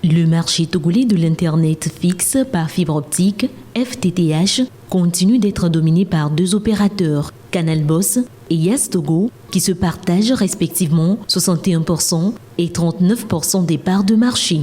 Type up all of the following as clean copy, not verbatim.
Le marché togolais de l'Internet fixe par fibre optique, FTTH, continue d'être dominé par deux opérateurs, Canal Boss et Yes Togo, qui se partagent respectivement 61% et 39% des parts de marché.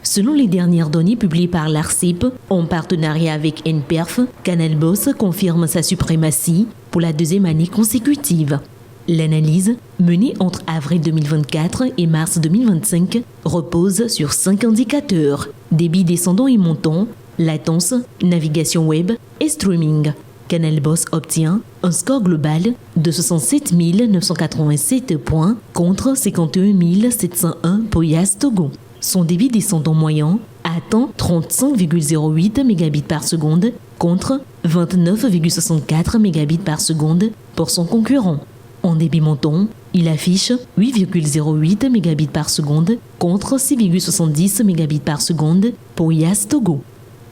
Selon les dernières données publiées par l'ARCEP, en partenariat avec NPerf, Canal Boss confirme sa suprématie pour la deuxième année consécutive. L'analyse, menée entre avril 2024 et mars 2025, repose sur 5 indicateurs: débit descendant et montant, latence, navigation web et streaming. Canal Boss obtient un score global de 67 987 points contre 51 701 pour Yes Togo. Son débit descendant moyen atteint 35,08 mégabits par seconde contre 29,64 mégabits par seconde pour son concurrent. En débit montant, il affiche 8,08 mégabits par seconde contre 6,70 mégabits par seconde pour Yes Togo.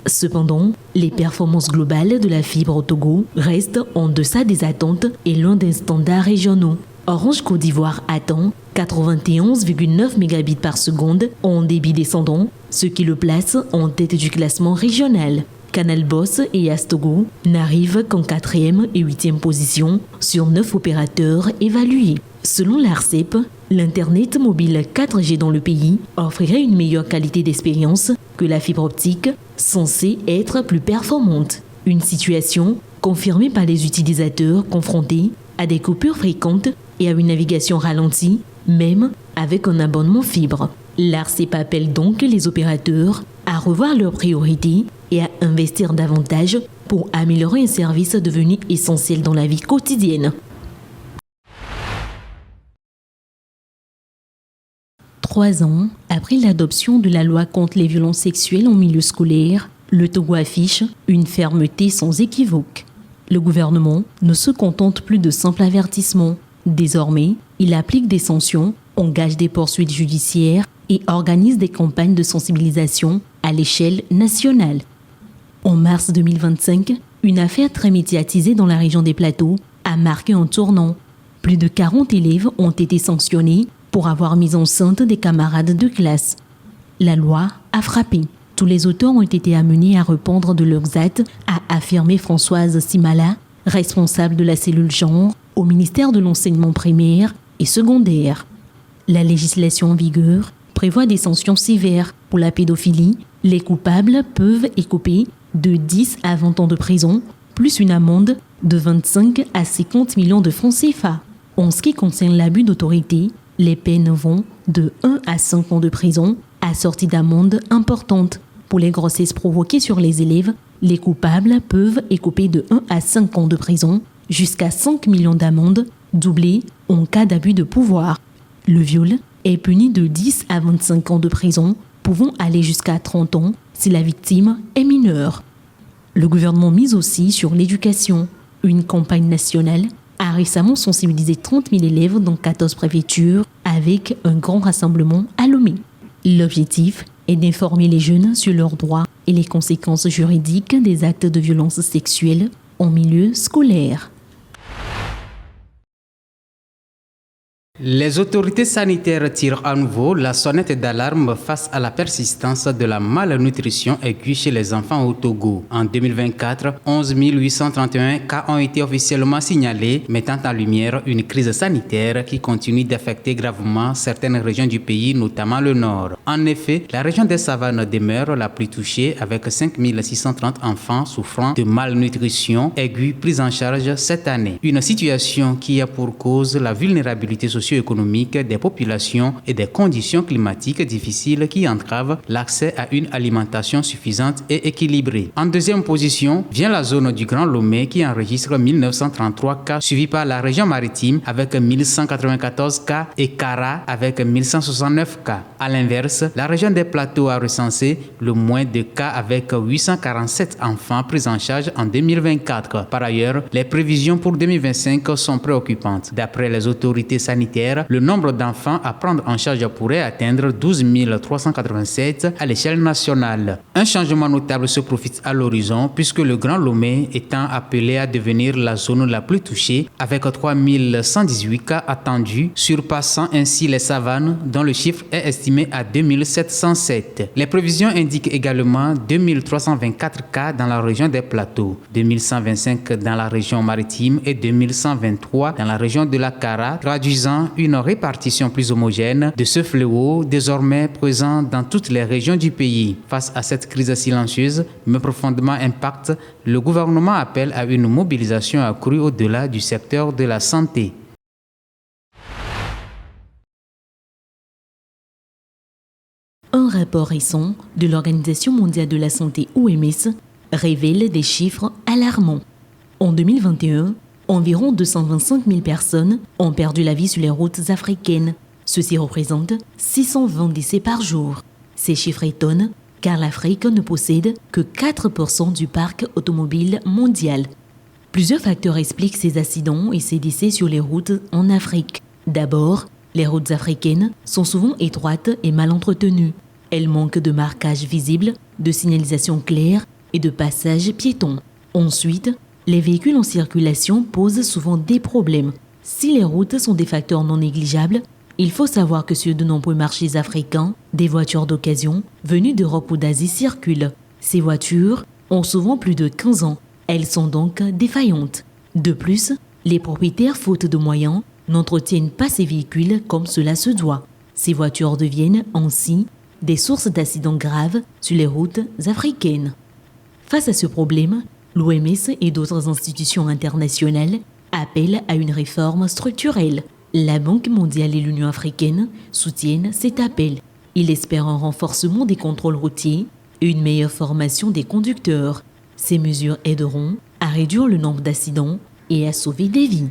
Cependant, les performances globales de la fibre au Togo restent en deçà des attentes et loin des standards régionaux. Orange Côte d'Ivoire atteint 91,9 mégabits par seconde en débit descendant, ce qui le place en tête du classement régional. Canal Boss et Yes Togo n'arrivent qu'en 4e et 8e position sur 9 opérateurs évalués. Selon l'ARCEP, l'Internet mobile 4G dans le pays offrirait une meilleure qualité d'expérience que la fibre optique, censée être plus performante. Une situation confirmée par les utilisateurs confrontés à des coupures fréquentes et à une navigation ralentie, même avec un abonnement fibre. L'ARCEP appelle donc les opérateurs à revoir leurs priorités et à investir davantage pour améliorer un service devenu essentiel dans la vie quotidienne. 3 ans après l'adoption de la loi contre les violences sexuelles en milieu scolaire, le Togo affiche une fermeté sans équivoque. Le gouvernement ne se contente plus de simples avertissements. Désormais, il applique des sanctions, engage des poursuites judiciaires et organise des campagnes de sensibilisation à l'échelle nationale. En mars 2025, une affaire très médiatisée dans la région des Plateaux a marqué un tournant. Plus de 40 élèves ont été sanctionnés pour avoir mis enceinte des camarades de classe. La loi a frappé. Tous les auteurs ont été amenés à répondre de leurs actes, a affirmé Françoise Simala, responsable de la cellule genre au ministère de l'enseignement primaire et secondaire. La législation en vigueur prévoit des sanctions sévères pour la pédophilie. Les coupables peuvent écoper de 10 à 20 ans de prison, plus une amende de 25 à 50 millions de francs CFA. En ce qui concerne l'abus d'autorité, les peines vont de 1 à 5 ans de prison, assorties d'amendes importantes. Pour les grossesses provoquées sur les élèves, les coupables peuvent écoper de 1 à 5 ans de prison, jusqu'à 5 millions d'amendes, doublées en cas d'abus de pouvoir. Le viol est puni de 10 à 25 ans de prison, pouvant aller jusqu'à 30 ans si la victime est mineure. Le gouvernement mise aussi sur l'éducation. Une campagne nationale a récemment sensibilisé 30 000 élèves dans 14 préfectures avec un grand rassemblement à Lomé. L'objectif est d'informer les jeunes sur leurs droits et les conséquences juridiques des actes de violence sexuelle en milieu scolaire. Les autorités sanitaires tirent à nouveau la sonnette d'alarme face à la persistance de la malnutrition aiguë chez les enfants au Togo. En 2024, 11 831 cas ont été officiellement signalés, mettant en lumière une crise sanitaire qui continue d'affecter gravement certaines régions du pays, notamment le nord. En effet, la région des savanes demeure la plus touchée avec 5 630 enfants souffrant de malnutrition aiguë pris en charge cette année. Une situation qui a pour cause la vulnérabilité socio-économique des populations et des conditions climatiques difficiles qui entravent l'accès à une alimentation suffisante et équilibrée. En deuxième position vient la zone du Grand Lomé qui enregistre 1933 cas, suivi par la région maritime avec 1194 cas et Kara avec 1169 cas. À l'inverse, la région des Plateaux a recensé le moins de cas avec 847 enfants pris en charge en 2024. Par ailleurs, les prévisions pour 2025 sont préoccupantes. D'après les autorités sanitaires sanitaire, le nombre d'enfants à prendre en charge pourrait atteindre 12 387 à l'échelle nationale. Un changement notable se profile à l'horizon puisque le Grand Lomé étant appelé à devenir la zone la plus touchée avec 3118 cas attendus, surpassant ainsi les savanes dont le chiffre est estimé à 2707. Les prévisions indiquent également 2324 cas dans la région des plateaux, 2125 dans la région maritime et 2123 dans la région de la Kara, traduisant une répartition plus homogène de ce fléau désormais présent dans toutes les régions du pays. Face à cette crise silencieuse mais profondément impacte, le gouvernement appelle à une mobilisation accrue au-delà du secteur de la santé. Un rapport récent de l'Organisation mondiale de la santé OMS révèle des chiffres alarmants. En 2021, environ 225 000 personnes ont perdu la vie sur les routes africaines. Ceci représente 620 décès par jour. Ces chiffres étonnent car l'Afrique ne possède que 4% du parc automobile mondial. Plusieurs facteurs expliquent ces accidents et ces décès sur les routes en Afrique. D'abord, les routes africaines sont souvent étroites et mal entretenues. Elles manquent de marquage visible, de signalisation claire et de passage piéton. Ensuite, les véhicules en circulation posent souvent des problèmes. Si les routes sont des facteurs non négligeables, il faut savoir que sur de nombreux marchés africains, des voitures d'occasion venues d'Europe ou d'Asie circulent. Ces voitures ont souvent plus de 15 ans. Elles sont donc défaillantes. De plus, les propriétaires, faute de moyens, n'entretiennent pas ces véhicules comme cela se doit. Ces voitures deviennent ainsi des sources d'accidents graves sur les routes africaines. Face à ce problème, l'OMS et d'autres institutions internationales appellent à une réforme structurelle. La Banque mondiale et l'Union africaine soutiennent cet appel. Ils espèrent un renforcement des contrôles routiers et une meilleure formation des conducteurs. Ces mesures aideront à réduire le nombre d'accidents et à sauver des vies.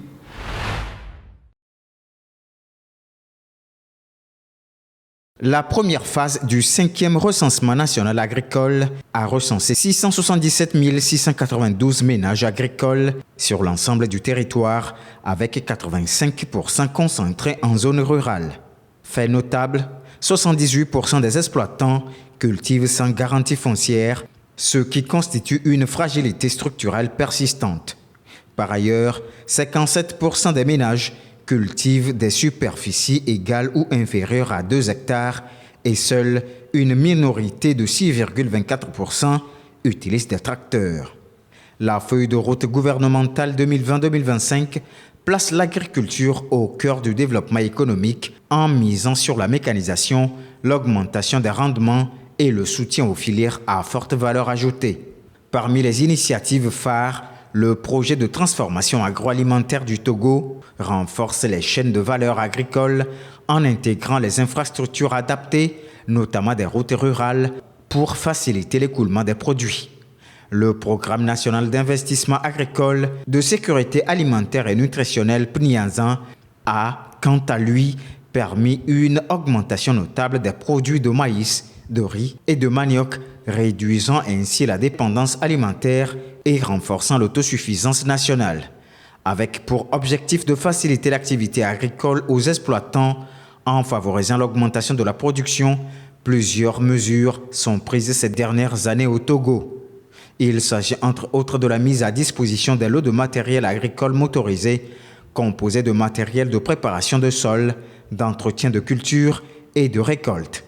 La première phase du 5e recensement national agricole a recensé 677 692 ménages agricoles sur l'ensemble du territoire, avec 85% concentrés en zone rurale. Fait notable, 78% des exploitants cultivent sans garantie foncière, ce qui constitue une fragilité structurelle persistante. Par ailleurs, 57% des ménages cultivent des superficies égales ou inférieures à 2 hectares et seule une minorité de 6,24% utilise des tracteurs. La feuille de route gouvernementale 2020-2025 place l'agriculture au cœur du développement économique en misant sur la mécanisation, l'augmentation des rendements et le soutien aux filières à forte valeur ajoutée. Parmi les initiatives phares, le projet de transformation agroalimentaire du Togo renforce les chaînes de valeur agricole en intégrant les infrastructures adaptées, notamment des routes rurales, pour faciliter l'écoulement des produits. Le Programme national d'investissement agricole, de sécurité alimentaire et nutritionnelle PNIAZAN a, quant à lui, permis une augmentation notable des produits de maïs, de riz et de manioc, réduisant ainsi la dépendance alimentaire et renforçant l'autosuffisance nationale. Avec pour objectif de faciliter l'activité agricole aux exploitants en favorisant l'augmentation de la production, plusieurs mesures sont prises ces dernières années au Togo. Il s'agit entre autres de la mise à disposition des lots de matériel agricole motorisé, composés de matériel de préparation de sol, d'entretien de culture et de récolte.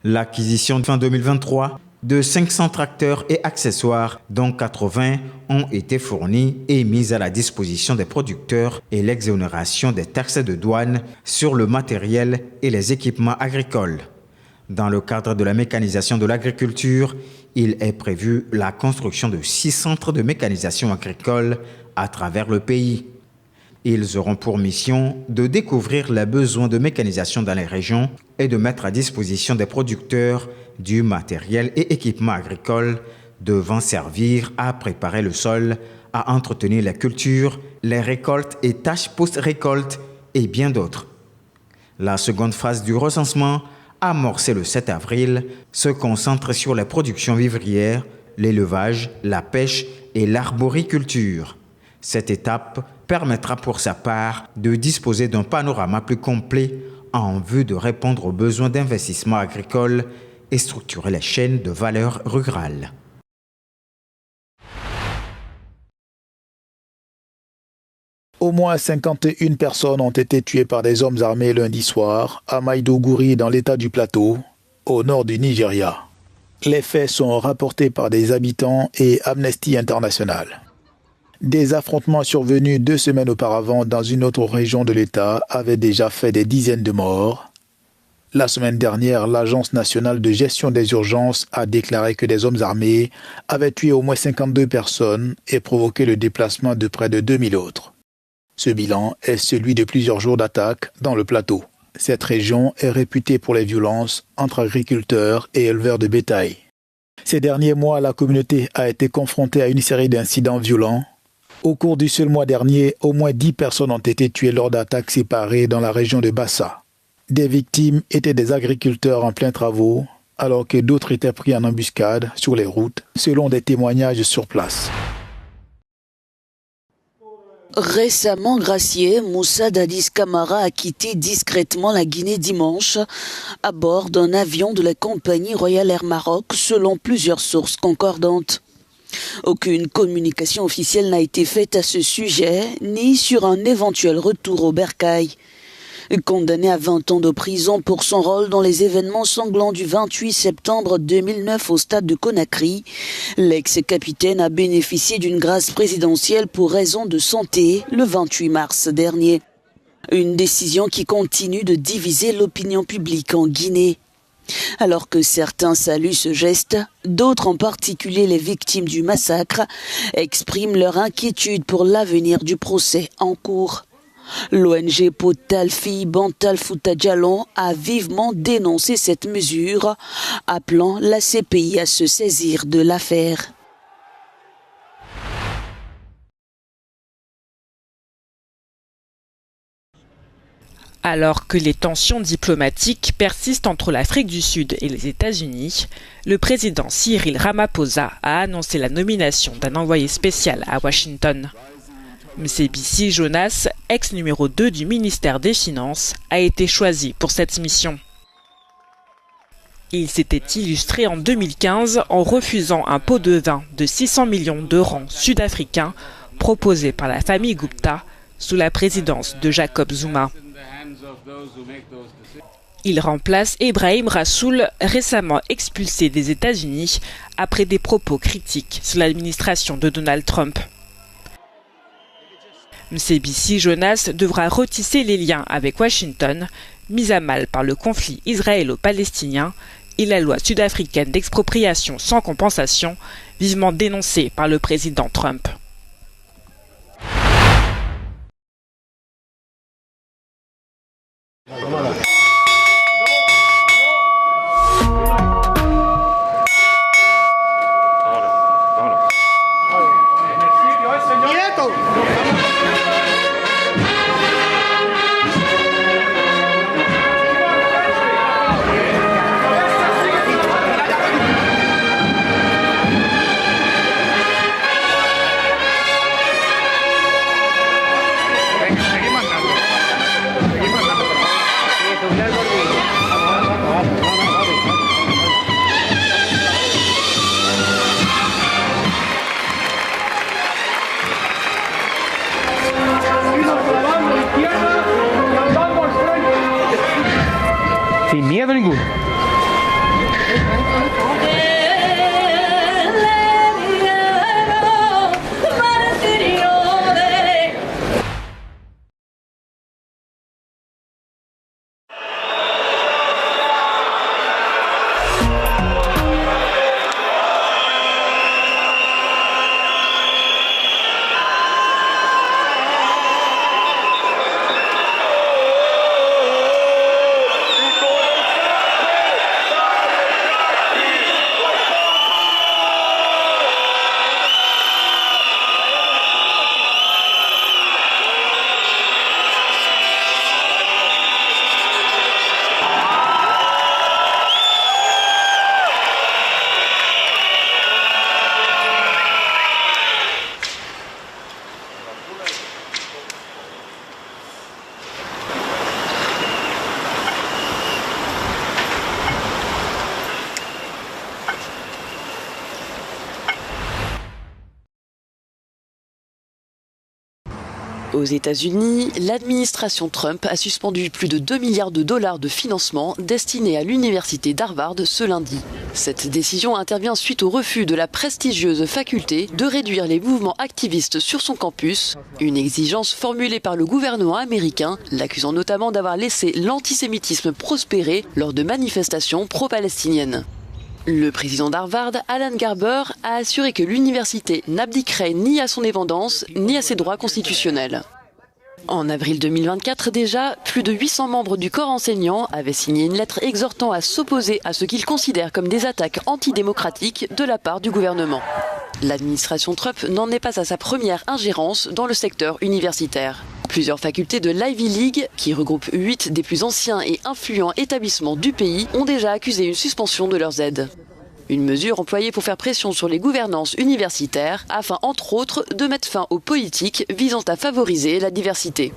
L'acquisition fin 2023 de 500 tracteurs et accessoires, dont 80 ont été fournis et mis à la disposition des producteurs et l'exonération des taxes de douane sur le matériel et les équipements agricoles. Dans le cadre de la mécanisation de l'agriculture, il est prévu la construction de 6 centres de mécanisation agricole à travers le pays. Ils auront pour mission de découvrir les besoins de mécanisation dans les régions et de mettre à disposition des producteurs du matériel et équipements agricoles devant servir à préparer le sol, à entretenir les cultures, les récoltes et tâches post-récolte et bien d'autres. La seconde phase du recensement, amorcée le 7 avril, se concentre sur les productions vivrières, l'élevage, la pêche et l'arboriculture. Cette étape permettra pour sa part de disposer d'un panorama plus complet en vue de répondre aux besoins d'investissement agricole et structurer les chaînes de valeur rurales. Au moins 51 personnes ont été tuées par des hommes armés lundi soir à Maïdougouri dans l'état du Plateau, au nord du Nigeria. Les faits sont rapportés par des habitants et Amnesty International. Des affrontements survenus 2 semaines auparavant dans une autre région de l'État avaient déjà fait des dizaines de morts. La semaine dernière, l'Agence nationale de gestion des urgences a déclaré que des hommes armés avaient tué au moins 52 personnes et provoqué le déplacement de près de 2000 autres. Ce bilan est celui de plusieurs jours d'attaques dans le Plateau. Cette région est réputée pour les violences entre agriculteurs et éleveurs de bétail. Ces derniers mois, la communauté a été confrontée à une série d'incidents violents. Au cours du seul mois dernier, au moins 10 personnes ont été tuées lors d'attaques séparées dans la région de Bassa. Des victimes étaient des agriculteurs en plein travaux, alors que d'autres étaient pris en embuscade sur les routes, selon des témoignages sur place. Récemment gracié, Moussa Dadis Camara a quitté discrètement la Guinée dimanche à bord d'un avion de la compagnie Royal Air Maroc, selon plusieurs sources concordantes. Aucune communication officielle n'a été faite à ce sujet, ni sur un éventuel retour au bercail. Condamné à 20 ans de prison pour son rôle dans les événements sanglants du 28 septembre 2009 au stade de Conakry, l'ex-capitaine a bénéficié d'une grâce présidentielle pour raison de santé le 28 mars dernier. Une décision qui continue de diviser l'opinion publique en Guinée. Alors que certains saluent ce geste, d'autres, en particulier les victimes du massacre, expriment leur inquiétude pour l'avenir du procès en cours. L'ONG Potalfi Bantal Fouta Djallon a vivement dénoncé cette mesure, appelant la CPI à se saisir de l'affaire. Alors que les tensions diplomatiques persistent entre l'Afrique du Sud et les États-Unis, le président Cyril Ramaphosa a annoncé la nomination d'un envoyé spécial à Washington. Msebisi Jonas, ex-numéro 2 du ministère des Finances, a été choisi pour cette mission. Il s'était illustré en 2015 en refusant un pot de vin de 600 millions de rands sud-africains proposé par la famille Gupta sous la présidence de Jacob Zuma. Il remplace Ebrahim Rassoul, récemment expulsé des États-Unis après des propos critiques sur l'administration de Donald Trump. Msebisi Jonas devra retisser les liens avec Washington, mis à mal par le conflit israélo-palestinien et la loi sud-africaine d'expropriation sans compensation, vivement dénoncée par le président Trump. Aux États-Unis, l'administration Trump a suspendu plus de 2 milliards de dollars de financement destinés à l'université d'Harvard ce lundi. Cette décision intervient suite au refus de la prestigieuse faculté de réduire les mouvements activistes sur son campus, une exigence formulée par le gouvernement américain, l'accusant notamment d'avoir laissé l'antisémitisme prospérer lors de manifestations pro-palestiniennes. Le président d'Harvard, Alan Garber, a assuré que l'université n'abdiquerait ni à son indépendance ni à ses droits constitutionnels. En avril 2024 déjà, plus de 800 membres du corps enseignant avaient signé une lettre exhortant à s'opposer à ce qu'ils considèrent comme des attaques antidémocratiques de la part du gouvernement. L'administration Trump n'en est pas à sa première ingérence dans le secteur universitaire. Plusieurs facultés de l'Ivy League, qui regroupent 8 des plus anciens et influents établissements du pays, ont déjà accusé une suspension de leurs aides. Une mesure employée pour faire pression sur les gouvernances universitaires afin, entre autres, de mettre fin aux politiques visant à favoriser la diversité.